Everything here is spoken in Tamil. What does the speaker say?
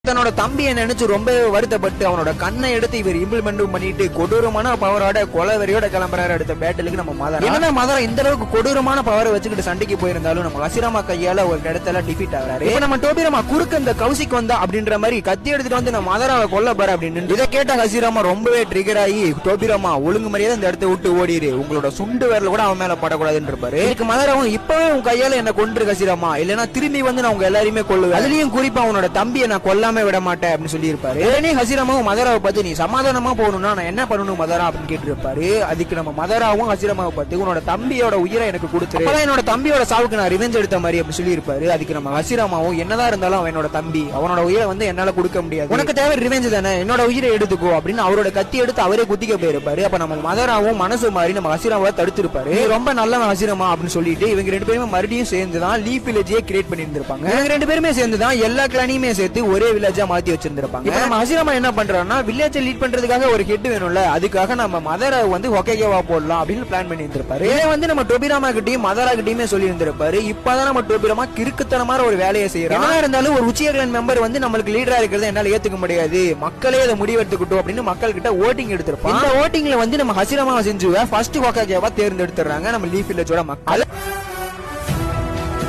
தன்னோட தம்பியை நினைச்சு ரொம்ப வருத்தப்பட்டு அவனோட கண்ணை எடுத்து இவர் இம்ப்ளிமெண்ட் பண்ணிட்டு கொடூரமான பவரோட கொலவெறியோட கிளம்புறாரு அடுத்த பேட்டலுக்கு நம்ம மதரா. என்ன மதரா இந்த அளவுக்கு கொடூரமான பவரை வச்சுக்கிட்டு சண்டைக்கு போயிருந்தாலும் நம்ம ஹசிராமா கையால ஒரு இடத்துல டிஃபீட் ஆகிறாரு. இப்ப நம்ம டோபிராமா குறுக்க இந்த கௌசிக் வந்தா அப்படின்ற மாதிரி கத்தி எடுத்துட்டு வந்து நம்ம மதராவை கொல்ல போற அப்படின்னு இதை கேட்ட ஹசிராமா ரொம்பவே ட்ரிகர் ஆகி டோபிராமா ஒழுங்கு மரியாதை இந்த இடத்த விட்டு ஓடிடு, உங்களோட சுண்டு வேர்ல கூட அவன் மேல படக்கூடாதுன்னு இருப்பாரு. இதுக்கு மதராவும் இப்பவே உன் கையால என்ன கொன்று ஹசிராமா, இல்லன்னா திரும்பி வந்து நான் உங்க எல்லாரையுமே கொல்லுவேன், அதுலயும் குறிப்பா அவனோட தம்பியை நான் கொல்லாம விட மாட்டேன் அப்படின்னு சொல்லி இருப்பாரு. உடனே ஹசிராமாவும் மதராவை பார்த்து நீ சமாதானமா போகணும்னா நான் என்ன பண்ணணும் மதரா அப்படின்னு கேட்டு இருப்பாரு. அதுக்கு நம்ம மதராவும் ஹசிராமாவை பார்த்து உன்னோட தம்பியோட உயிரை எனக்கு கொடுத்துரு, என்னோட தம்பியோட சாவுக்கு நான் ரிவெஞ்ச் எடுத்த மாதிரி அப்படின்னு சொல்லி இருப்பாரு. அதுக்கு நம்ம ஹசிராமாவும் என்னதான் இருந்தாலும் அவனோட தம்பி, அவனோட உயிரை வந்து என்னால கொடுக்க முடியாது, உனக்கு தேவை ரிவெஞ்ச் தானே, என்னோட உயிரை எடுத்துக்கோ அப்படின்னு அவரோட கத்தி எடுத்து அவரே குத்திக்க போயிருப்பாரு. அப்ப நம்ம மதராவும் மனசு மாதிரி நம்ம ஹசிராமாவை தடுத்திருப்பாரு. ரொம்ப நல்லவன் ஹசிராமா அப்படின்னு சொல்லிட்டு இவங்க ரெண்டு பேருமே மறுபடியும் சேர்ந்துதான் லீஃப் வில்லேஜே கிரியேட் பண்ணி இருந்திருப்பாங்க. இவங்க ரெண்டு பேருமே சேர்ந்துதான் எல்லா கிளானையுமே சேர்த்து ஒரே வில்லேஜா மாத்தி வச்சிருந்திருப்பாங்க. நம்ம ஹசிராமா என்ன பண்றாருன்னா வில்லேஜ் லீட் பண்றதுக்காக ஒரு ஹெட் வேணும்ல, அதுக்காக நம்ம மதரை வந்து ஹொகேகேவா போடலாம் அப்படின்னு பிளான் பண்ணி இருந்திருப்பாரு. இதை வந்து நம்ம டோபிராமா கிட்டையும் மதரா கிட்டையுமே சொல்லி இருந்திருப்பாரு. இப்பதான் நம்ம டோபிராமா கிறுக்குத்தனமான ஒரு வேலையை செய்யறோம். என்ன இருந்தாலும் ஒரு உச்சிய கிளான் மெம்பர் வந்து நம்மளுக்கு லீடரா இருக்கிறது என்னால ஏத்துக்க முடியாது, மக்களே அதை முடிவெடுத்துக்கிட்டோம் அப்படின்னு மக்கள் கிட்ட ஓட்டிங் எடுத்திருப்பாங்க. இந்த ஓட்டிங்ல வந்து நம்ம ஹசிராமா செஞ்சுவ ஃபர்ஸ்ட் ஹொகேகேவா தேர்ந்தெடுத்துறாங்க நம்ம லீஃப் வில்லேஜோட மக்கள்.